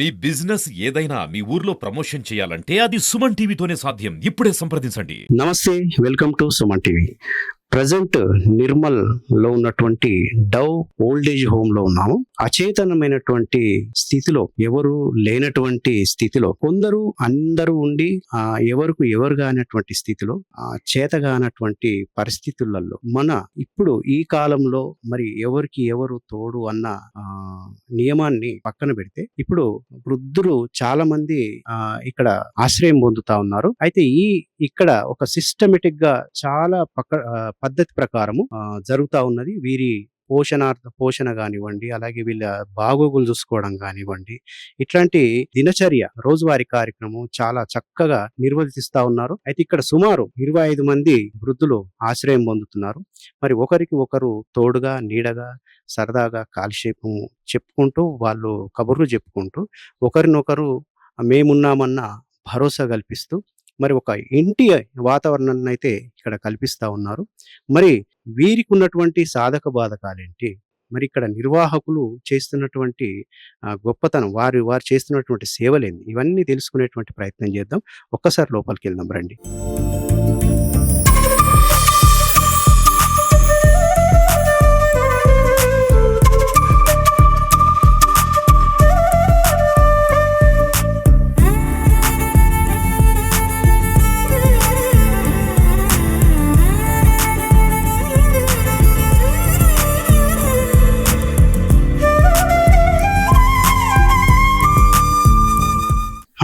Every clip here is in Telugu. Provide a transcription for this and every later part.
మీ బిజినెస్ ఏదైనా మీ ఊర్లో ప్రమోషన్ చేయాలంటే అది సుమన్ టీవీతోనే సాధ్యం. ఇప్పుడే సంప్రదించండి. నమస్తే, welcome to Suman TV. Present Nirmal లో ఉన్నటువంటి డవ్ ఓల్డ్ ఏజ్ హోమ్ లో ఉన్నాము. అచేతనమైనటువంటి స్థితిలో, ఎవరు లేనటువంటి స్థితిలో, అందరూ ఉండి ఎవరికి ఎవరు కానటువంటి స్థితిలో, చేతగానటువంటి పరిస్థితులలో ఇప్పుడు ఈ కాలంలో మరి ఎవరికి ఎవరు తోడు అన్న నియమాన్ని పక్కన పెడితే ఇప్పుడు వృద్ధులు చాలా మంది ఇక్కడ ఆశ్రయం పొందుతా ఉన్నారు. అయితే ఇక్కడ ఒక సిస్టమేటిక్ గా చాలా పద్ధతి ప్రకారము జరుగుతా ఉన్నది. వీరి పోషణ కానివ్వండి, అలాగే వీళ్ళ బాగోగులు చూసుకోవడం కానివ్వండి, ఇట్లాంటి దినచర్య రోజువారీ కార్యక్రమం చాలా చక్కగా నిర్వర్తిస్తా ఉన్నారు. అయితే ఇక్కడ సుమారు 25 మంది వృద్ధులు ఆశ్రయం పొందుతున్నారు. మరి ఒకరికి ఒకరు తోడుగా, నీడగా, సరదాగా కాలక్షేపం చెప్పుకుంటూ, వాళ్ళు కబుర్లు చెప్పుకుంటూ, ఒకరినొకరు మేమున్నామన్న భరోసా కల్పిస్తూ మరి ఒక ఇంటి వాతావరణాన్ని అయితే ఇక్కడ కల్పిస్తా ఉన్నారు. మరి వీరికి ఉన్నటువంటి సాధక బాధకాలేంటి, మరి ఇక్కడ నిర్వాహకులు చేస్తున్నటువంటి గొప్పతనం, వారు చేస్తున్నటువంటి సేవలేంది, ఇవన్నీ తెలుసుకునేటువంటి ప్రయత్నం చేద్దాం. ఒక్కసారి లోపలికి వెళ్దాం రండి.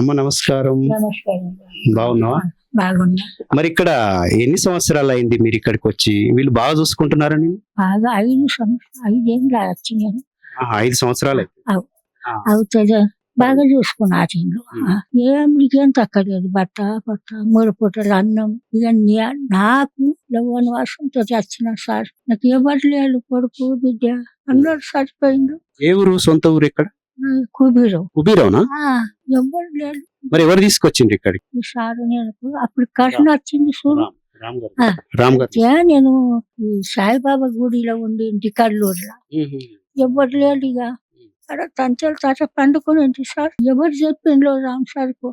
అమ్మ నమస్కారం. బాగున్నావా? బాగున్నా. మరి ఇక్కడ ఎన్ని సంవత్సరాలు అయింది మీరు ఇక్కడికి వచ్చి? వీళ్ళు బాగా చూసుకుంటున్నారని? బాగా 5 వచ్చినాను. 5 సంవత్సరాలు అవుతుంది. బాగా చూసుకున్నారు ఇల్లు. ఏం తక్కలేదు. బట్ట 3 పూటలు అన్నం. ఇక నాకు వనవాసంతో వచ్చిన సార్, నాకు ఎవరు లేరు, కొడుకు బిడ్డ అందరూ సరిపోయిండు. ఏ ఊరు? సొంత ఊరు ఎక్కడ? కుబీరవునా? ఎవరు లేరు. మరి ఎవరు తీసుకొచ్చిండ్రు ఇక్కడికి? సారు నేను అప్పుడు కరోనా వచ్చింది చూడు. రామ్ గారు. నేను ఈ సాయిబాబా గుడిలో ఉండి ఇంటి కల్లూరులో ఎవరు లేరు. ఇక అక్కడ తంచెలు తట పండుకొని సార్ ఎవరు చెప్పిండ్రు రామ్ సార్కు.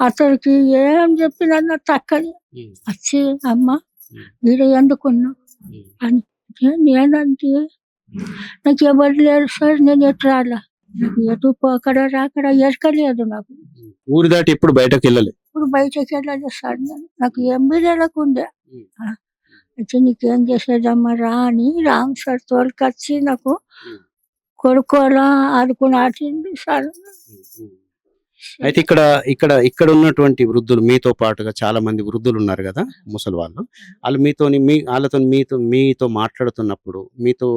అతడికి ఏం చెప్పినా తక్కని వచ్చి అమ్మ ఈడ ఎందుకున్నా అని. నేనంటే నాకు ఎవరు లేరు సార్, నేను ఎటు రాలా, నాకు ఎటు పోకడ రాకడ ఎరకలేదు. నాకు ఊరు దాటి ఎప్పుడు బయటకు వెళ్ళలేదు. ఇప్పుడు బయటకు వెళ్ళలేదు సార్. నాకు ఎంబీడీలకు ఉండే. అయితే నీకేం చేసేదమ్మా రా అని రామ్ సార్ తోలుకొచ్చి నాకు కొడుకోలా ఆడుకుని ఆటిండు సార్. అయితే ఇక్కడ ఉన్నటువంటి వృద్ధులు, మీతో పాటుగా చాలా మంది వృద్ధులు ఉన్నారు కదా, ముసలి వాళ్ళు వాళ్ళతో మీతో మాట్లాడుతున్నప్పుడు, మీతో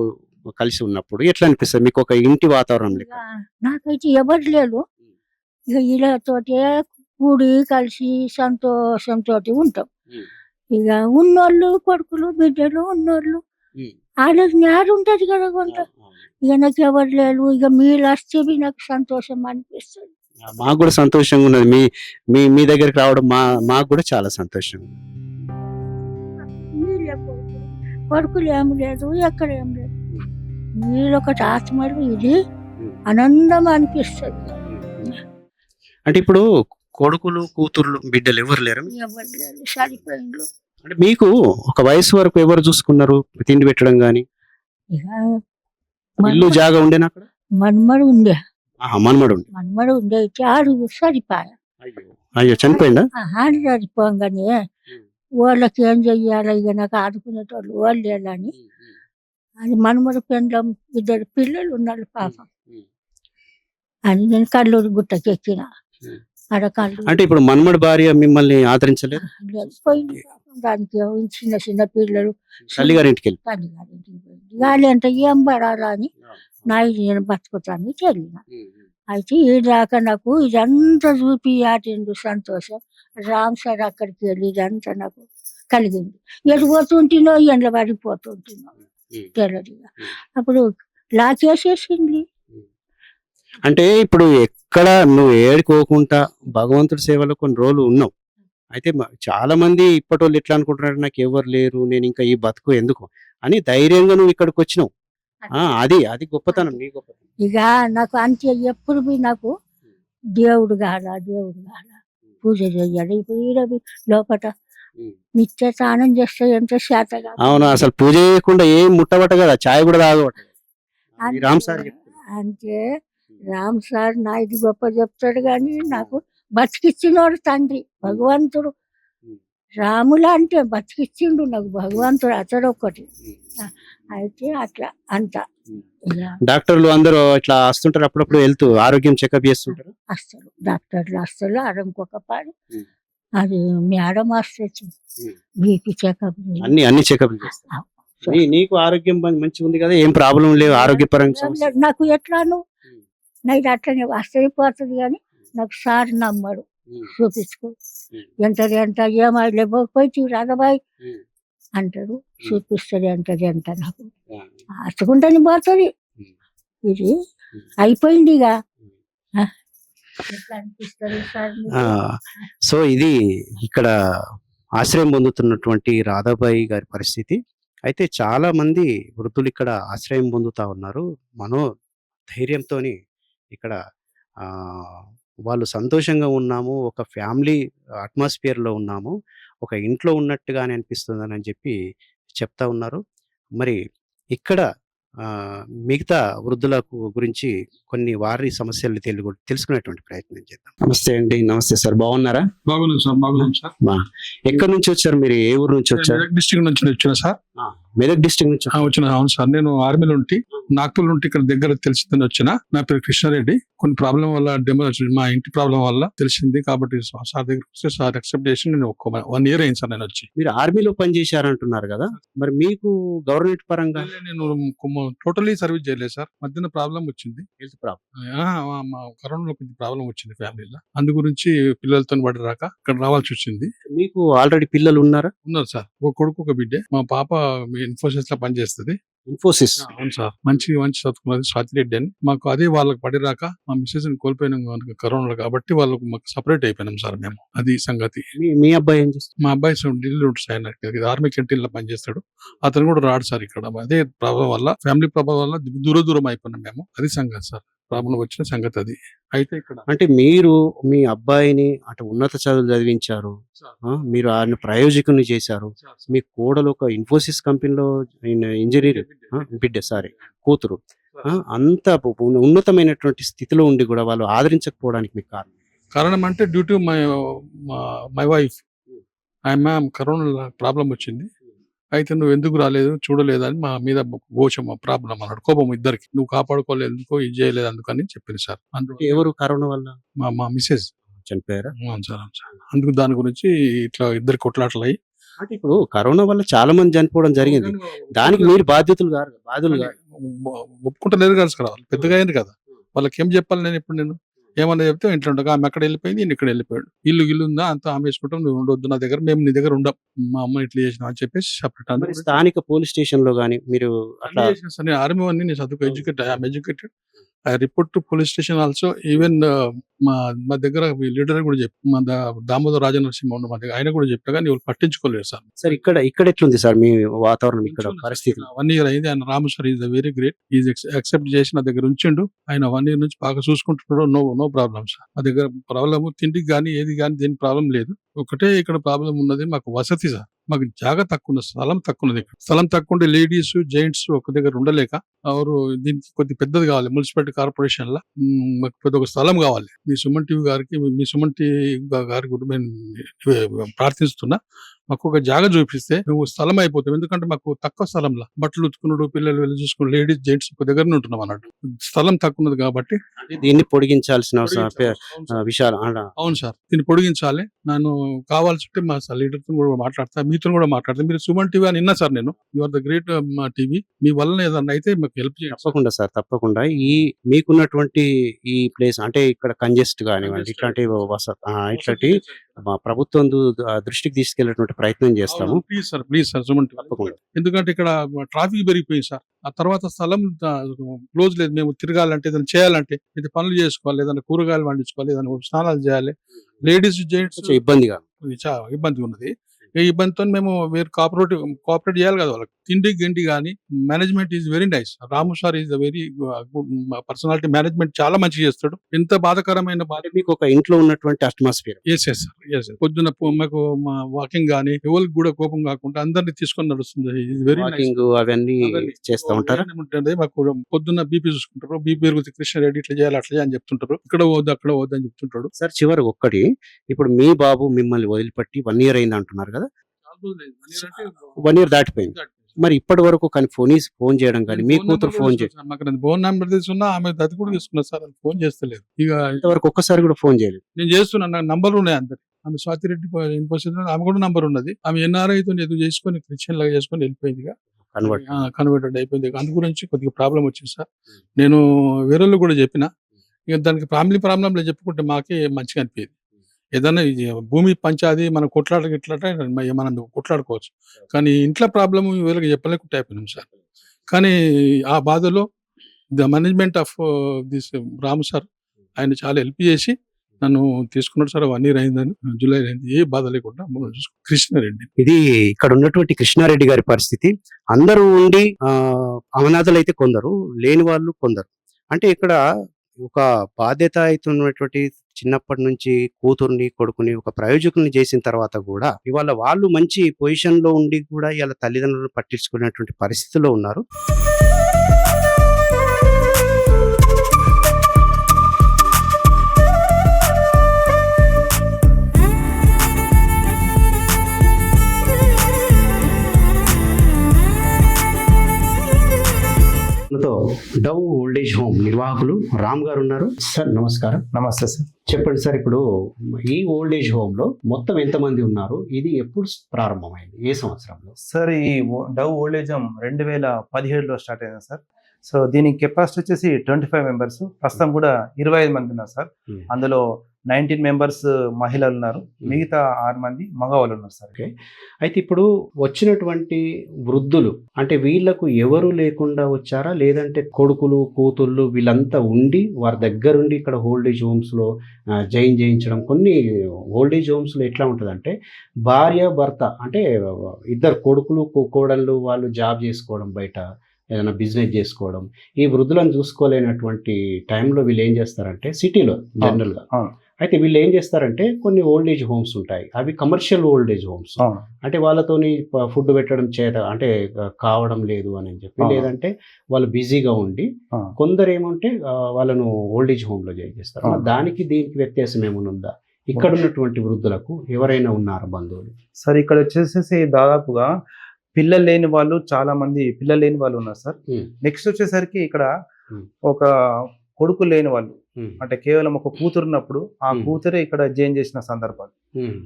కలిసి ఉన్నప్పుడు ఎట్లా అనిపిస్తుంది మీకు? ఒక ఇంటి వాతావరణం లెక్క. నాకైతే ఎవరు లేరు. ఇక వీళ్ళతోటే కూడి కలిసి సంతోషంతో ఉంటాం. ఇక ఉన్నోళ్ళు కొడుకులు బిడ్డలు ఉన్నోళ్ళు వాళ్ళకి న్యాయం ఉంటది కదా కొంత. ఇక నాకు ఎవరు లేరు. ఇక మీరు వస్తే నాకు సంతోషం అనిపిస్తుంది. మాకు కూడా సంతోషంగా ఉన్నది. మీ దగ్గరికి రావడం మాకు కూడా చాలా సంతోషం. కొడుకులు ఏం లేదు, ఎక్కడ ఏం లేదు. మీరు ఒకటి ఆత్మలు, ఇది ఆనందం అనిపిస్తుంది. అంటే ఇప్పుడు కొడుకులు కూతుర్లు బిడ్డలు ఎవరు లేరు? ఎవరు లేరు, సరిపోయిండ్రు. అంటే మీకు ఒక వయసు వరకు ఎవరు చూసుకున్నారు? తిండి పెట్టడం గాని, ఇల్లు జాగా ఉండేనా అక్కడ? మన్మడు ఉండే. మన్మడు ఉండే. ఆడు సరిపోయా. అయ్యో, చనిపోయిందా? ఆడు సరిపోగానే వాళ్ళకి ఏం చెయ్యాలి, ఇక నాకు ఆడుకునేటోళ్ళు వాళ్ళు లేదని అది మన్మడు పెండ్లం 2 పిల్లలు ఉన్నారు పాపం అని నేను కల్లూరు గుట్టకి ఎక్కిన. అంటే ఇప్పుడు మన్మడు భార్య మిమ్మల్ని ఆదరించలేదు? పోయింది దానికి. చిన్న పిల్లలు తల్లిగారింటికి పోయింది. గాలి అంటే ఏం పడాలా అని నేను బతుకుతాను తెలియన. అయితే ఈ దాకా నాకు ఇదంతా చూపి ఆటిండు సంతోషం. రామ్ సార్ అక్కడికి వెళ్ళి ఇదంతా నాకు కలిగింది. ఎడిపోతుంటినో ఎండ్ల పడిపోతుంటినో తెల్లడిగా. అప్పుడు లాకేసేసింది. అంటే ఇప్పుడు ఎక్కడ నువ్వు ఏడుకోకుండా భగవంతుడి సేవలో కొన్ని రోజులు ఉన్నావు. అయితే చాలా మంది ఇప్పటి వాళ్ళు ఎట్లా అనుకుంటున్నారు, నాకు ఎవరు లేరు, నేను ఇంకా ఈ బతుకు ఎందుకు అని ధైర్యంగా నువ్వు ఇక్కడికి వచ్చినావు. అది అది గొప్పతనం, నీ గొప్పతనం. ఇక నాకు అంతే ఎప్పుడు పోయి నాకు దేవుడు కాదా పూజ చెయ్యాలి. ఇప్పుడు ఈడ లోపల నిత్య స్నానం చేస్తే ఎంత శాత కాదు. అవును, అసలు పూజ చేయకుండా ఏం ముట్టబట్ట కదా, చాయ్ కూడా తాగబట్ట. ఈ రామ్ సార్ అంటే రామ్ సార్ నా ఇది గొప్ప చెప్తాడు కానీ నాకు బతికిచ్చినోడు తండ్రి భగవంతుడు. రాములా అంటే బతికిచ్చిండు నాకు భగవంతుడు, అతడు ఒక్కటి. అయితే అట్లా అంత డాక్టర్లు అందరూ ఇట్లా వస్తుంటారు, అప్పుడప్పుడు వెళ్తూ ఆరోగ్యం చెకప్ చేస్తుంటారు. వస్తారు డాక్టర్లు, వస్తారు అరంకొక పాడు. అది మేడం వస్తే బీపీ చెకప్ అన్ని చెకప్ చేస్తారు. నీకు ఆరోగ్యం మంచిగా ఉంది కదా, ఏం ప్రాబ్లం లేవు ఆరోగ్యపరంగా? నాకు ఎట్లాను నైట్ అట్లనే వస్తైపోతుంది కానీ నాకు సార్ నమ్మడు. చూపించుకో ఎంత ఏమై లేకపోయి రాధబాయి అంటాడు, చూపిస్తుంది ఎంత నాకు అచ్చుకుంటాని పోతుంది. ఇది అయిపోయింది ఇక ఎట్లా అనిపిస్తుంది సార్? సో ఇది ఇక్కడ ఆశ్రయం పొందుతున్నటువంటి రాధాబాయి గారి పరిస్థితి. అయితే చాలా మంది వృద్ధులు ఇక్కడ ఆశ్రయం పొందుతా ఉన్నారు. ధైర్యంతో ఇక్కడ వాళ్ళు సంతోషంగా ఉన్నాము, ఒక ఫ్యామిలీ అట్మాస్ఫియర్లో ఉన్నాము, ఒక ఇంట్లో ఉన్నట్టుగానే అనిపిస్తుందని చెప్పి చెప్తా ఉన్నారు. మరి ఇక్కడ మిగతా వృద్ధుల గురించి కొన్ని వారి సమస్యలు తెలుసుకునేటువంటి ప్రయత్నం చేద్దాం. నమస్తే అండి. నమస్తే సార్, బాగున్నారా? బాగున్నాం సార్, బాగున్నాం సార్. ఎక్కడి నుంచి వచ్చారు మీరు? ఏ ఊరు నుంచి వచ్చారు? మెదక్ డిస్ట్రిక్ట్ నుంచి వచ్చిన సార్. మెదక్ డిస్ట్రిక్ట్ నుంచి వచ్చిన. అవును సార్, నేను ఆర్మీలో ఉండి నాగ్పూర్ నుండి ఇక్కడ దగ్గర తెలిసిందని వచ్చిన. నా పేరు కృష్ణారెడ్డి. కొన్ని ప్రాబ్లం వల్ల మా ఇంటి ప్రాబ్లం వల్ల తెలిసింది కాబట్టి సార్ దగ్గర వస్తే సార్ అక్సెప్ట్ చేసి నేను 1 year అయింది సార్ నేను వచ్చి. మీరు ఆర్మీలో పనిచేశారంటున్నారు కదా, మరి మీకు గవర్నమెంట్ పరంగా? నేను టోటలీ సర్వీస్ చేయలేదు సార్. మధ్యన ప్రాబ్లం వచ్చింది, హెల్త్ ప్రాబ్లం. కరోనాలో కొంచెం ప్రాబ్లం వచ్చింది ఫ్యామిలీలో. అందు గురించి పిల్లలతో పడి రాక ఇక్కడ రావాల్సి వచ్చింది. మీకు ఆల్రెడీ పిల్లలు ఉన్నారా? ఉన్నారు సార్, ఒక కొడుకు ఒక బిడ్డే. మా పాప ఇన్ఫోసిస్ లో పనిచేస్తుంది. ఇన్ఫోసిస్? అవును సార్, మంచి చదువుకున్నది స్వాతిరెడ్డి అని. మాకు అదే వాళ్ళకి పడిరాక మా మిస్సెస్ ని కోల్పోయినాం కరోనా కాబట్టి వాళ్ళకు మాకు సపరేట్ అయిపోయినాం సార్ మేము. అది సంగతి. మీ అబ్బాయి ఏం చేస్తాడు? మా అబ్బాయి ఢిల్లీ ఉంటుంది సార్, ఆర్మీ క్యాంటీన్ లో పనిచేస్తాడు. అతను కూడా రాడు సార్ ఇక్కడ. అదే ప్రాబ్లం వల్ల, ఫ్యామిలీ ప్రాబ్లం వల్ల దూరం అయిపోయినాం మేము. అది సంగతి సార్, ప్రాబ్లం వచ్చిన సంగతి అది. అయితే ఇక్కడ అంటే మీరు మీ అబ్బాయిని అటు ఉన్నత చదువులు చదివించారు, మీరు ఆయన ప్రయోజకుని చేశారు. మీ కోడలు ఒక ఇన్ఫోసిస్ కంపెనీలో ఇంజనీర్ కూతురు. అంత ఉన్నతమైనటువంటి స్థితిలో ఉండి కూడా వాళ్ళు ఆదరించకపోవడానికి మీకు కారణం అంటే డ్యూ టు మై వైఫ్. ఆమె కరోనా ప్రాబ్లం వచ్చింది. అయితే నువ్వు ఎందుకు రాలేదు, చూడలేదు అని మా మీద గోచం ప్రాబ్లం అన్నాడు, కోపం ఇద్దరికి. నువ్వు కాపాడుకోలేదు ఎందుకో, ఇది చేయలేదు అందుకని చెప్పింది సార్. ఎవరు కరోనా వల్ల? మా మిసెస్ చనిపోయారా? అవును సార్. అందుకు దాని గురించి ఇట్లా ఇద్దరు కొట్లాటలు అయ్యి, అంటే ఇప్పుడు కరోనా వల్ల చాలా మంది చనిపోవడం జరిగింది, దానికి మీరు బాధ్యులు ఒప్పుకుంటలేరు కదా సార్. వాళ్ళు పెద్దగా అయింది కదా, వాళ్ళకి ఏం చెప్పాలి నేను? ఇప్పుడు నేను ఏమన్నా చెప్తే ఇంట్లో ఉండగా ఆమె అక్కడ వెళ్ళిపోయింది, నేను ఇక్కడ వెళ్ళిపోయాడు. ఇల్లు ఉందా అంతా ఆమె వేసుకుంటాం, నువ్వు ఉండొద్దు నా దగ్గర, మేము నీ దగ్గర ఉండం, మా అమ్మ ఇట్లా చేసినా అని చెప్పేసి సపరేట్. స్థానిక పోలీస్ స్టేషన్ లో గానీ మీరు అట్లా? నేను ఆర్మీ అని, నేను చదువుకు educated. I report to police station also. Even మా దగ్గర లీడర్ కూడా చెప్పి, మా దామోదర్ రాజనరసింహ ఉన్న మా దగ్గర, ఆయన కూడా చెప్పా కానీ వాళ్ళు పట్టించుకోలేదు సార్. సార్ ఇక్కడ ఎట్లుంది సార్ మీ వాతావరణం, ఇక్కడ పరిస్థితి? 1 year అయింది. ఆయన Ramu sir is very great. Is accept చేసి నా దగ్గర ఉంచిండు. ఆయన 1 year నుంచి బాగా చూసుకుంటున్నాడు. No problem sir. మా దగ్గర ప్రాబ్లమ్ తిండికి కానీ ఏది కానీ దేని ప్రాబ్లం లేదు. ఒకటే ఇక్కడ ప్రాబ్లం ఉన్నది, మాకు వసతి సార్. మాకు జాగా తక్కువ ఉన్నది, స్థలం తక్కువ ఉన్నది. స్థలం తక్కువ ఉంటే లేడీస్ జెంట్స్ ఒక దగ్గర ఉండలేక, దీనికి కొద్ది పెద్దది కావాలి. మున్సిపాలిటీ కార్పొరేషన్ లా మాకు పెద్ద ఒక స్థలం కావాలి. మీ సుమన్ టీవీ గారికి, మీ సుమన్ టీవీ గారి గురించి నేను ప్రార్థిస్తున్నా, మాకు ఒక జాగా చూపిస్తే నువ్వు స్థలం అయిపోతాం. ఎందుకంటే మాకు తక్కువ స్థలంలో బట్టలు ఉతుకున్నాడు, పిల్లలు వెళ్ళి చూసుకుని, లేడీస్ జెంట్స్ ఒక దగ్గర ఉంటున్నాం అన్నట్టు. స్థలం తక్కువ ఉన్నది కాబట్టి దీన్ని పొడిగించాల్సిన విషయాలు. అవును సార్, దీన్ని పొడిగించాలి. నన్ను కావాల్సి ఉంటే మా లీడర్ తో కూడా మాట్లాడతా, మీతో కూడా మాట్లాడతా. మీరు సుమన్ టీవీ అని విన్నా సార్ నేను. You are the great TV. మీ వల్ల ఏదన్నా అయితే మాకు హెల్ప్ చేయండి. తప్పకుండా సార్, తప్పకుండా. మీకున్నటువంటి ఈ ప్లేస్ అంటే ఇక్కడ కంజెస్ట్ కానివ్వండి, ఇట్లాంటి ఇట్లాంటి మా ప్రభుత్వం దృష్టికి తీసుకెళ్లేటువంటి ప్రయత్నం చేస్తాము. ప్లీజ్ సార్ సుమన్ టీవీ, తప్పకుండా. ఎందుకంటే ఇక్కడ ట్రాఫిక్ పెరిగిపోయింది సార్. ఆ తర్వాత స్థలం క్లోజ్ లేదు. మేము తిరగాలంటే, ఏదైనా చేయాలంటే, ఇది పనులు చేసుకోవాలి, ఏదైనా కూరగాయలు పండించుకోవాలి, ఏదైనా స్నానాలు చేయాలి. లేడీస్ జెంట్స్ ఇబ్బందిగా చాలా ఇబ్బందిగా ఉన్నది. ఈ ఇబ్బందితో మేము వేరు కోఆపరేట్ చేయాలి కదా వాళ్ళకి. తిండి గిండి కానీ management is very nice. Ramu sir is very good personality. Management చాలా మంచిగా చేస్తాడు. ఎంత బాధకరమైన బాధ మీకు ఒక ఇంట్లో ఉన్నటువంటి అట్మాస్ఫియర్. ఎస్ పొద్దున మాకు వాకింగ్ గానీ ఎవరికి కూడా కోపం కాకుండా అందరినీ తీసుకొని నడుస్తుంది. Very nice. వాకింగ్ అవన్నీ చేస్తూ ఉంటారా? ఏముంటుంది, మాకు పొద్దున్న బీపీ చూసుకుంటారు. బీపీ పెరుగుతుంది, కృష్ణారెడ్డి ఇట్లా చేయాలి అట్లా చేయాలి అని చెప్తుంటారు. ఇక్కడ పోవద్దు అక్కడ పోవద్దు అని చెప్తుంటాడు. సార్ చివరికి ఒక్కటి, ఇప్పుడు మీ బాబు మిమ్మల్ని వదిలిపెట్టి 1 year అయింది అంటున్నారు కదా, 1 year దాటిపోయింది. మరి ఇప్పటి వరకు కానీ ఫోన్ చేయడం కానీ మీ కూతురు ఫోన్ చేయడం మాకు ఫోన్ నెంబర్ తీసుకున్నా, ఆమె అది కూడా తీసుకున్నా సార్, అది ఫోన్ చేస్తలేదు. ఇక ఇంతవరకు ఒక్కసారి కూడా ఫోన్ చేయలేదు. నేను చేస్తున్నా, నాకు నంబర్లు ఉన్నాయి అందరు. ఆమె స్వాతిరెడ్డి ఇన్ఫోసిస్ ఆమె కూడా నంబర్ ఉన్నది. ఆమె NRI తో ఏదో చేసుకొని క్రిస్టియన్ లాగా చేసుకొని వెళ్ళిపోయింది, కన్వర్టెడ్ అయిపోయింది. అందు గురించి కొద్దిగా ప్రాబ్లం వచ్చింది సార్. నేను వేరే కూడా చెప్పిన, ఇక దానికి ఫ్యామిలీ ప్రాబ్లంలో చెప్పుకుంటే మాకే మంచిగా అనిపించేది. ఏదైనా భూమి పంచాది మనం మనం కొట్లాడుకోవచ్చు, కానీ ఇంట్లో ప్రాబ్లం వీళ్ళకి చెప్పలేకుండా అయిపోయినాం సార్. కానీ ఆ బాధలో the management of this Ramu sir ఆయన చాలా హెల్ప్ చేసి నన్ను తీసుకున్నాడు సార్. 1 year అయిందని, జూలై అయింది, ఏ బాధ లేకుండా కృష్ణారెడ్డి. ఇది ఇక్కడ ఉన్నటువంటి కృష్ణారెడ్డి గారి పరిస్థితి. అందరూ ఉండి అనాథలు అయితే కొందరు, లేని వాళ్ళు కొందరు. అంటే ఇక్కడ ఒక బాధ్యత అవుతున్నటువంటి చిన్నప్పటి నుంచి కూతుర్ని కొడుకుని ఒక ప్రయోజకుల్ని చేసిన తర్వాత కూడా ఇవాళ వాళ్ళు మంచి పొజిషన్ లో ఉండి కూడా ఇవాళ తల్లిదండ్రులను పట్టించుకునేటువంటి పరిస్థితిలో ఉన్నారు. డవ్ ఓల్డేజ్ హోమ్ నిర్వాహకులు రామ్ గారు ఉన్నారు. సార్ నమస్కారం. నమస్తే సార్. చెప్పండి సార్, ఇప్పుడు ఈ ఓల్డేజ్ హోమ్ లో మొత్తం ఎంతమంది ఉన్నారు? ఇది ఎప్పుడు ప్రారంభమైంది, ఏ సంవత్సరంలో? సార్ ఈ డవ్ ఓల్డేజ్ హోమ్ 2017లో స్టార్ట్ అయింది సార్. సో దీని కెపాసిటీ వచ్చేసి 25 members. ప్రస్తుతం కూడా 25 మంది ఉన్నారు సార్. అందులో 19 members మహిళలు ఉన్నారు, మిగతా 6 మంది మగవాళ్ళు ఉన్నారు సార్. ఓకే, అయితే ఇప్పుడు వచ్చినటువంటి వృద్ధులు అంటే వీళ్ళకు ఎవరు లేకుండా వచ్చారా, లేదంటే కొడుకులు కూతుళ్ళు వీళ్ళంతా ఉండి వారి దగ్గరుండి ఇక్కడ ఓల్డేజ్ హోమ్స్ లో జాయిన్ చేయించడం? కొన్ని ఓల్డేజ్ హోమ్స్ లో ఎట్లా ఉంటుందంటే భార్య భర్త అంటే ఇద్దరు కొడుకులు కోడళ్ళు వాళ్ళు జాబ్ చేసుకోవడం, బయట ఏదైనా బిజినెస్ చేసుకోవడం, ఈ వృద్ధులను చూసుకోలేనటువంటి టైంలో వీళ్ళు ఏం చేస్తారంటే సిటీలో జనరల్గా, అయితే వీళ్ళు ఏం చేస్తారంటే కొన్ని ఓల్డేజ్ హోమ్స్ ఉంటాయి, అవి కమర్షియల్ ఓల్డేజ్ హోమ్స్. అంటే వాళ్ళతోని ఫుడ్ పెట్టడం చేత అంటే కావడం లేదు అని చెప్పి, లేదంటే వాళ్ళు బిజీగా ఉండి కొందరు ఏమంటే వాళ్ళను ఓల్డేజ్ హోమ్ లో జాయిన్ చేస్తారు. దానికి దీనికి వ్యత్యాసం ఏమైనా ఉందా? ఇక్కడ ఉన్నటువంటి వృద్ధులకు ఎవరైనా ఉన్నారా బంధువులు? సార్ ఇక్కడ వచ్చేసేసి దాదాపుగా పిల్లలు లేని వాళ్ళు చాలా మంది పిల్లలు లేని వాళ్ళు ఉన్నారు సార్. నెక్స్ట్ వచ్చేసరికి ఇక్కడ ఒక కొడుకు లేని వాళ్ళు, అంటే కేవలం ఒక కూతురు ఉన్నప్పుడు ఆ కూతురే ఇక్కడ జాయిన్ చేసిన సందర్భాలు.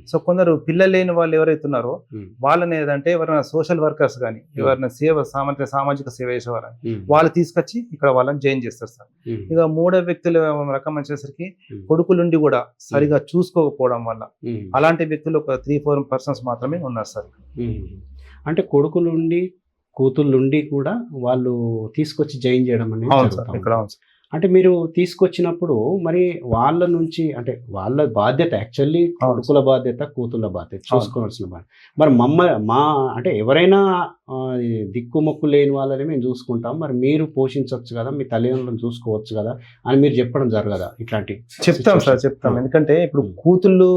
సో కొందరు పిల్లలు లేని వాళ్ళు ఎవరైతే ఉన్నారో వాళ్ళని ఏదంటే ఎవరైనా సోషల్ వర్కర్స్ కానీ ఎవరైనా సామాజిక సేవ చేసేవారని వాళ్ళు తీసుకొచ్చి ఇక్కడ వాళ్ళని జాయిన్ చేస్తారు సార్. ఇక మూడో వ్యక్తుల రకం వచ్చేసరికి కొడుకులుండి కూడా సరిగా చూసుకోకపోవడం వల్ల అలాంటి వ్యక్తులు ఒక 3-4 persons మాత్రమే ఉన్నారు సార్. అంటే కొడుకులుండి కూతుళ్ళుండి కూడా వాళ్ళు తీసుకొచ్చి జాయిన్ చేయడం అనేది ఇక్కడ. అంటే మీరు తీసుకొచ్చినప్పుడు మరి వాళ్ళ నుంచి అంటే వాళ్ళ బాధ్యత యాక్చువల్లీ కొడుకుల బాధ్యత కూతుళ్ళ బాధ్యత చూసుకోవాల్సిన బాధ్యత. మరి మా అంటే ఎవరైనా దిక్కుమొక్కు లేని వాళ్ళని మేము చూసుకుంటాం, మరి మీరు పోషించవచ్చు కదా, మీ తల్లిదండ్రులను చూసుకోవచ్చు కదా అని మీరు చెప్పడం జరగదా? ఇట్లాంటి చెప్తాం సార్, చెప్తాం. ఎందుకంటే ఇప్పుడు కూతుళ్ళు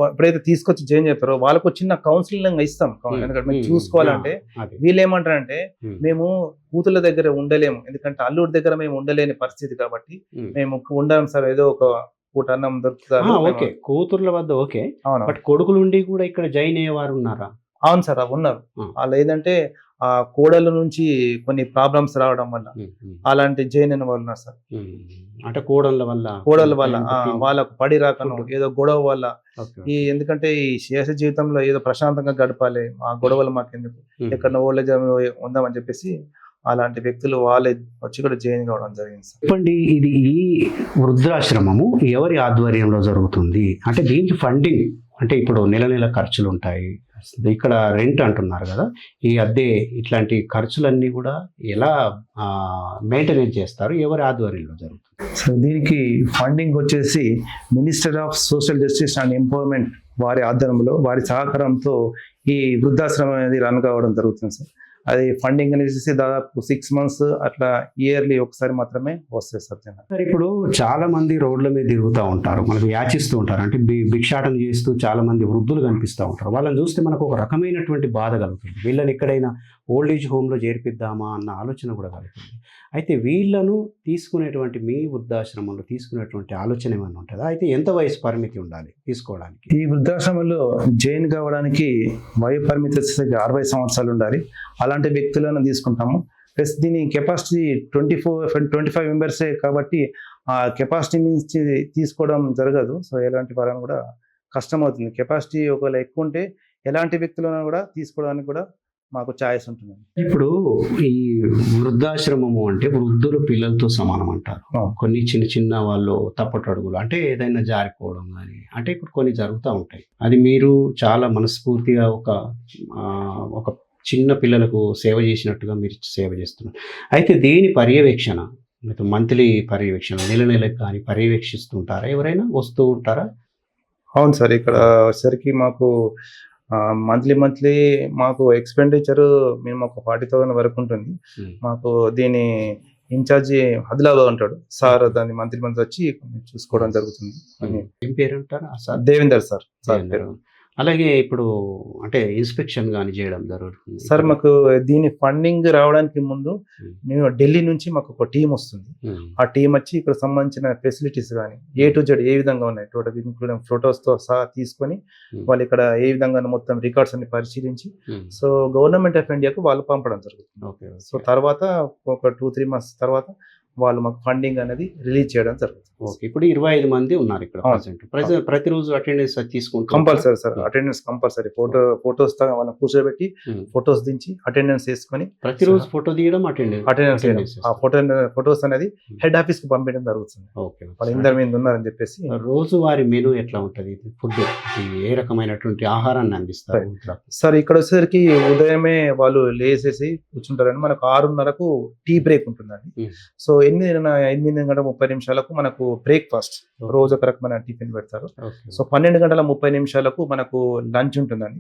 ఎప్పుడైతే తీసుకొచ్చి జాయిన్ చేస్తారో వాళ్ళకు చిన్న కౌన్సిలింగ్ ఇస్తాం. ఎందుకంటే మేము చూసుకోవాలంటే వీళ్ళు ఏమంటారంటే మేము కూతుళ్ళ దగ్గర ఉండలేము, ఎందుకంటే అల్లుడి దగ్గర మేము ఉండలేని పరిస్థితి కాబట్టి మేము ఉండాలి సార్, ఏదో ఒక పూట అన్నం దొరుకుతారు. ఓకే, కూతుర్ల వద్ద ఓకే, బట్ కొడుకులు ఉండి కూడా ఇక్కడ జాయిన్ అయ్యేవారు ఉన్నారా? అవును సార్, ఉన్నారు. వాళ్ళు ఏదంటే ఆ కోడల నుంచి కొన్ని ప్రాబ్లమ్స్ రావడం వల్ల అలాంటి జాయిన్ అయిన వాళ్ళు ఉన్నారు సార్. అంటే కోడళ్ళ వల్ల వాళ్ళకు పడి రాకను ఏదో గొడవ వల్ల, ఈ ఎందుకంటే ఈ శేష జీవితంలో ఏదో ప్రశాంతంగా గడపాలి, ఆ గొడవలు మాకెందుకు, ఎక్కడ ఓల్డేజ్ ఉందామని చెప్పేసి అలాంటి వ్యక్తులు వాళ్ళే వచ్చి కూడా జాయిన్ కావడం జరిగింది సార్. చెప్పండి, ఇది ఈ వృద్ధాశ్రమము ఎవరి ఆధ్వర్యంలో జరుగుతుంది? అంటే దీనికి ఫండింగ్ అంటే ఇప్పుడు నెల ఖర్చులు ఉంటాయి, ఇక్కడ రెంట్ అంటున్నారు కదా, ఈ అద్దె ఇట్లాంటి ఖర్చులన్నీ కూడా ఎలా మెయింటెనెన్స్ చేస్తారు, ఎవరి ఆధ్వర్యంలో జరుగుతుంది? సో దీనికి ఫండింగ్ వచ్చేసి minister of social justice and empowerment వారి ఆధ్వర్యంలో, వారి సహకారంతో ఈ వృద్ధాశ్రమం అనేది రన్ కావడం జరుగుతుంది సార్. అది ఫండింగ్ అనేసి దాదాపు 6 months అట్లా ఇయర్లీ ఒకసారి మాత్రమే వస్తాయి సార్. సార్ ఇప్పుడు చాలా మంది రోడ్ల మీద తిరుగుతూ ఉంటారు, మనకు యాచిస్తూ ఉంటారు, అంటే భిక్షాటన చేస్తూ చాలా మంది వృద్ధులు కనిపిస్తూ ఉంటారు. వాళ్ళని చూస్తే మనకు ఒక రకమైనటువంటి బాధ కలుగుతుంది. వీళ్ళని ఎక్కడైనా ఓల్డ్ ఏజ్ హోమ్లో చేర్పిద్దామా అన్న ఆలోచన కూడా కలుగుతుంది. అయితే వీళ్ళను తీసుకునేటువంటి మీ వృద్ధాశ్రమంలో తీసుకునేటువంటి ఆలోచన ఏమైనా ఉంటుందా? అయితే ఎంత వయసు పరిమితి ఉండాలి తీసుకోవడానికి? ఈ వృద్ధాశ్రమంలో జాయిన్ కావడానికి వయో పరిమితి వచ్చేసరికి 60 సంవత్సరాలు ఉండాలి. అలాంటి వ్యక్తులను తీసుకుంటాము. ప్లస్ దీని కెపాసిటీ 25 మెంబర్సే కాబట్టి ఆ కెపాసిటీ నుంచి తీసుకోవడం జరగదు. సో ఎలాంటి వాళ్ళని కూడా కష్టం అవుతుంది. కెపాసిటీ ఒకవేళ ఎక్కువ ఉంటే ఎలాంటి వ్యక్తులను కూడా తీసుకోవడానికి కూడా మాకు ఛాయిస్ ఉంటుంది. ఇప్పుడు ఈ వృద్ధాశ్రమము అంటే వృద్ధులు పిల్లలతో సమానం అంటారు. కొన్ని చిన్న చిన్న వాళ్ళు తప్పటి అడుగులు అంటే ఏదైనా జారిపోవడం కానీ అంటే ఇప్పుడు కొన్ని జరుగుతూ ఉంటాయి. అది మీరు చాలా మనస్ఫూర్తిగా ఒక చిన్న పిల్లలకు సేవ చేసినట్టుగా మీరు సేవ చేస్తున్నారు. అయితే దీని పర్యవేక్షణ మంత్లీ పర్యవేక్షణ నెలకు కానీ పర్యవేక్షిస్తుంటారా? ఎవరైనా వస్తూ ఉంటారా? అవును సార్, ఇక్కడ వచ్చేసరికి మాకు మంత్లీ మాకు ఎక్స్పెండిచర్ మేము ఒక 40,000 వరకు ఉంటుంది. మాకు దీని ఇన్ఛార్జి ఆదిలాబాద్ ఉంటాడు సార్, దాన్ని మంత్లీ వచ్చి చూసుకోవడం జరుగుతుంది. ఏం పేరు అంటారా సార్? దేవేందర్ సార్ పేరు. అలాగే ఇప్పుడు అంటే ఇన్స్పెక్షన్ కానీ చేయడం జరుగుతుంది సార్. మాకు దీని ఫండింగ్ రావడానికి ముందు మేము ఢిల్లీ నుంచి మాకు ఒక టీం వస్తుంది. ఆ టీం వచ్చి ఇక్కడ సంబంధించిన ఫెసిలిటీస్ కానీ A to Z ఏ విధంగా ఉన్నాయి టోటల్ ఇంక్లూడింగ్ ఫొటోస్తో సహా తీసుకొని వాళ్ళు ఇక్కడ ఏ విధంగా మొత్తం రికార్డ్స్ అన్ని పరిశీలించి సో గవర్నమెంట్ ఆఫ్ ఇండియాకు వాళ్ళు పంపడం జరుగుతుంది. సో తర్వాత ఒక 2-3 months తర్వాత వాళ్ళు మాకు ఫండింగ్ అనేది రిలీజ్ చేయడం జరుగుతుంది. ఓకే, ఇప్పుడు 25 మంది ఉన్నారు ఇక్కడ ప్రతిరోజు అటెండెన్స్ తీసుకుంటారు? Compulsory sir, attendance compulsory. Photos వాళ్ళని కూర్చోబెట్టి ఫోటోస్ దించి అటెండెన్స్ వేసుకొని ప్రతిరోజు ఫోటో తీయడం అటెండెన్స్ ఆ ఫోటోస్ అనేది హెడ్ ఆఫీస్ కు పంపించడం జరుగుతుంది. వాళ్ళు ఇందరి మీద ఉన్నారని చెప్పేసి. రోజువారీ మెనూ ఎట్లా ఉంటది? ఫుడ్ ఏ రకమైనటువంటి ఆహారాన్ని అందిస్తారు సార్? ఇక్కడ వచ్చేసరికి ఉదయమే వాళ్ళు లేసేసి కూర్చుంటారండి. మనకు 6:30కు టీ బ్రేక్ ఉంటుందండి. సో 8:30 మనకు బ్రేక్ఫాస్ట్, రోజు ఒక రకమైన టిఫిన్ పెడతారు. సో 12:30 మనకు లంచ్ ఉంటుందండి.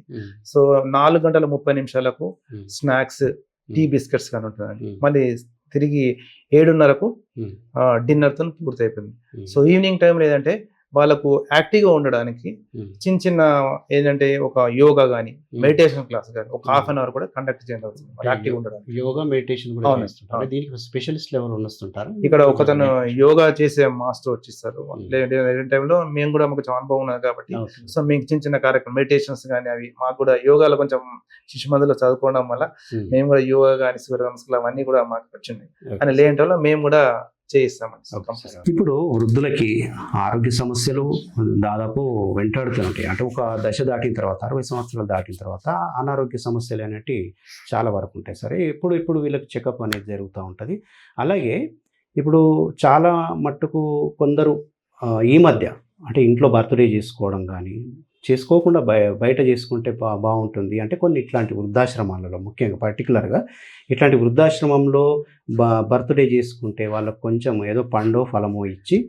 సో 4:30 స్నాక్స్, టీ బిస్కెట్స్ కానీ ఉంటుందండి. మళ్ళీ తిరిగి 7:30 డిన్నర్ తో పూర్తి అయిపోయింది. సో ఈవినింగ్ టైంలో ఏదంటే వాళ్ళకు యాక్టివ్గా ఉండడానికి చిన్న ఏంటంటే ఒక యోగా కానీ మెడిటేషన్ క్లాస్ కానీ ఒక 1/2 hour కూడా కండక్ట్ చేయడం అవుతుంది. యాక్టివ్ ఉండడానికి యోగా మెడిటేషన్ కూడా దీనికి స్పెషలిస్ట్ లెవెల్ ఉన్నస్తుంటారు. ఇక్కడ ఒకతను యోగా చేసే మాస్టర్ వచ్చిస్తారు. టైంలో మేము కూడా మాకు అనుభవం ఉన్నది కాబట్టి సో మేము చిన్న కార్యక్రమం మెడిటేషన్స్ కానీ అవి మాకు కూడా యోగాలో కొంచెం శిశుమందులో చదువుకోవడం వల్ల మేము కూడా యోగా కానీ సూర్య నమస్కారం అవన్నీ కూడా మాకు వచ్చింది అని లేని టైంలో మేము కూడా చేయిస్తామండి. ఇప్పుడు వృద్ధులకి ఆరోగ్య సమస్యలు దాదాపు వెంటాడుతూ ఉంటాయి. అంటే ఒక దశ దాటిన తర్వాత 60 సంవత్సరాలు దాటిన తర్వాత అనారోగ్య సమస్యలు అనేవి చాలా వరకు ఉంటాయి. సరే, ఇప్పుడు వీళ్ళకి చెకప్ అనేది జరుగుతూ ఉంటుంది. అలాగే ఇప్పుడు చాలా మట్టుకు కొందరు ఈ మధ్య అంటే ఇంట్లో బర్త్డే చేసుకోవడం కానీ చేసుకోకుండా బయట చేసుకుంటే బాగుంటుంది అంటే కొన్ని ఇట్లాంటి వృద్ధాశ్రమాలలో ముఖ్యంగా పర్టికులర్గా ఇట్లాంటి వృద్ధాశ్రమంలో బర్త్డే చేసుకుంటే వాళ్ళకు కొంచెం ఏదో పండో ఫలమో ఇచ్చి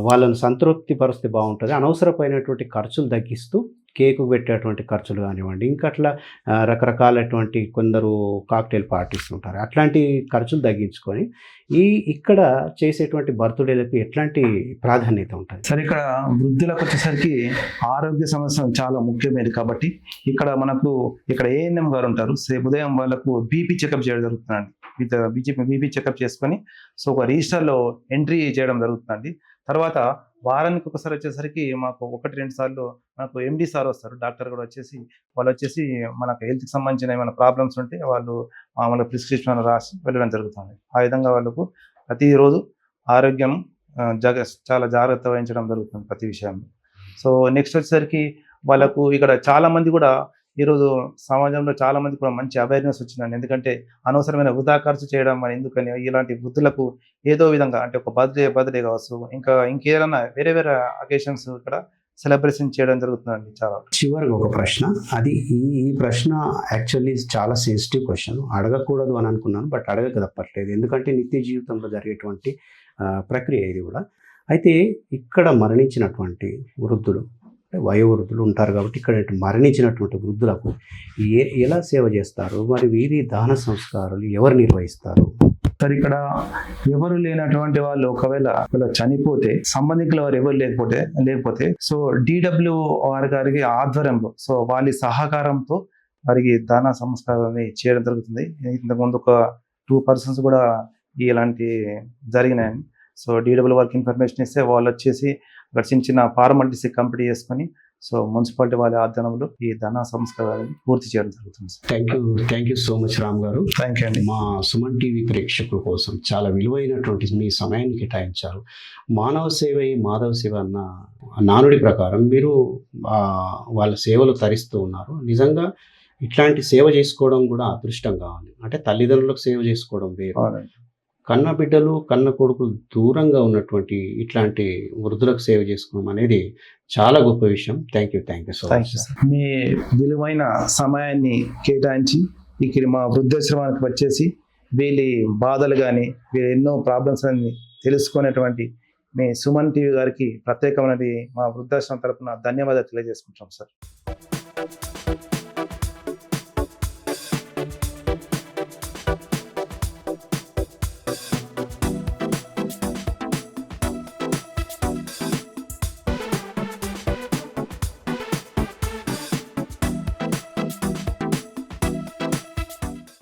వాళ్ళని సంతృప్తి పరిస్తే బాగుంటుంది. అనవసరమైనటువంటి ఖర్చులు తగ్గిస్తూ కేకు పెట్టేటువంటి ఖర్చులు కానివ్వండి, ఇంకా అట్లా రకరకాలటువంటి కొందరు కాక్టైల్ పార్టీస్ ఉంటారు, అట్లాంటి ఖర్చులు తగ్గించుకొని ఇక్కడ చేసేటువంటి బర్త్డేలకు ఎట్లాంటి ప్రాధాన్యత ఉంటుంది? సరే, ఇక్కడ వృద్ధులకు వచ్చేసరికి ఆరోగ్య సమస్య చాలా ముఖ్యమైనది కాబట్టి మనకు ఇక్కడ ANM గారు ఉంటారు. ఉదయం వాళ్ళకు బీపీ చెకప్ చేయడం జరుగుతుందండి. బీపీ చెకప్ చేసుకొని సో ఒక రిజిస్టర్లో ఎంట్రీ చేయడం జరుగుతుందండి. తర్వాత వారానికి ఒకసారి వచ్చేసరికి మాకు 1-2 సార్లు మనకు MD సార్ వస్తారు, డాక్టర్ కూడా వాళ్ళు వచ్చేసి మనకు హెల్త్కి సంబంధించిన ఏమైనా ప్రాబ్లమ్స్ ఉంటే వాళ్ళు మామూలుగా ప్రిస్క్రిప్షన్ రాసి వెళ్ళడం జరుగుతుంది. ఆ విధంగా వాళ్ళకు ప్రతిరోజు ఆరోగ్యం చాలా జాగ్రత్త వహించడం జరుగుతుంది ప్రతి విషయంలో. సో నెక్స్ట్ వచ్చేసరికి వాళ్ళకు ఇక్కడ చాలా మంది కూడా ఈరోజు సమాజంలో చాలా మంది కూడా మంచి అవేర్నెస్ వచ్చిందండి. ఎందుకంటే అనవసరమైన వృధా ఖర్చు చేయడం అని ఎందుకని ఇలాంటి వృద్ధులకు ఏదో విధంగా అంటే ఒక బర్త్డే కావచ్చు, ఇంకేదైనా వేరే అకేషన్స్ ఇక్కడ సెలబ్రేషన్ చేయడం జరుగుతుందండి చాలా. చివరిగా ఒక ప్రశ్న, అది ఈ ప్రశ్న యాక్చువల్లీ చాలా సెన్సిటివ్ క్వశ్చన్, అడగకూడదు అని అనుకున్నాను, బట్ అడగక తప్పట్లేదు, ఎందుకంటే నిత్య జీవితంలో జరిగేటువంటి ప్రక్రియ ఇది కూడా. అయితే ఇక్కడ మరణించినటువంటి వృద్ధులు, వయోవృద్ధులు ఉంటారు కాబట్టి ఇక్కడ మరణించినటువంటి వృద్ధులకు ఎలా సేవ చేస్తారు, మరి వీరి దహన సంస్కారాలు ఎవరు నిర్వహిస్తారు? సార్ ఇక్కడ ఎవరు లేనటువంటి వాళ్ళు ఒకవేళ చనిపోతే, సంబంధికులు వారు ఎవరు లేకపోతే సో DWR గారికి ఆధ్వర్యంలో, సో వాళ్ళ సహకారంతో వారికి దాన సంస్కారాన్ని చేయడం జరుగుతుంది. ఇంతకుముందు ఒక 2 persons కూడా ఇలాంటి జరిగినాయని. సో DWR వారికి ఇన్ఫర్మేషన్ ఇస్తే వాళ్ళు వచ్చేసి అక్కడ చిన్న ఫార్మాలిటీస్ కంప్లీట్ చేసుకొని సో మున్సిపాలిటీ వాళ్ళ ఆధ్వర్యంలో ఈ ధన సంస్కారాన్ని పూర్తి చేయడం జరుగుతుంది. Thank you so much Ram గారు. థ్యాంక్ యూ అండి. మా సుమన్ టీవీ ప్రేక్షకుల కోసం చాలా విలువైనటువంటి మీ సమయాన్ని కేటాయించారు. మానవ సేవ మాధవ సేవ అన్న నానుడి ప్రకారం మీరు వాళ్ళ సేవలు తరిస్తూ ఉన్నారు. నిజంగా ఇట్లాంటి సేవ చేసుకోవడం కూడా అదృష్టం కావాలి. అంటే తల్లిదండ్రులకు సేవ చేసుకోవడం వేరు, కన్న బిడ్డలు కన్న కొడుకులు దూరంగా ఉన్నటువంటి ఇట్లాంటి వృద్ధులకు సేవ చేసుకోవడం అనేది చాలా గొప్ప విషయం. Thank you so much. మీ విలువైన సమయాన్ని కేటాయించి ఇక్కడ మా వృద్ధాశ్రమానికి వచ్చేసి వీళ్ళ బాధలు కానీ వీళ్ళ ఎన్నో ప్రాబ్లమ్స్ అని తెలుసుకునేటువంటి మీ సుమన్ టీవీ గారికి ప్రత్యేకమైనది మా వృద్ధాశ్రమం తరపున ధన్యవాదాలు తెలియజేసుకుంటాం సార్.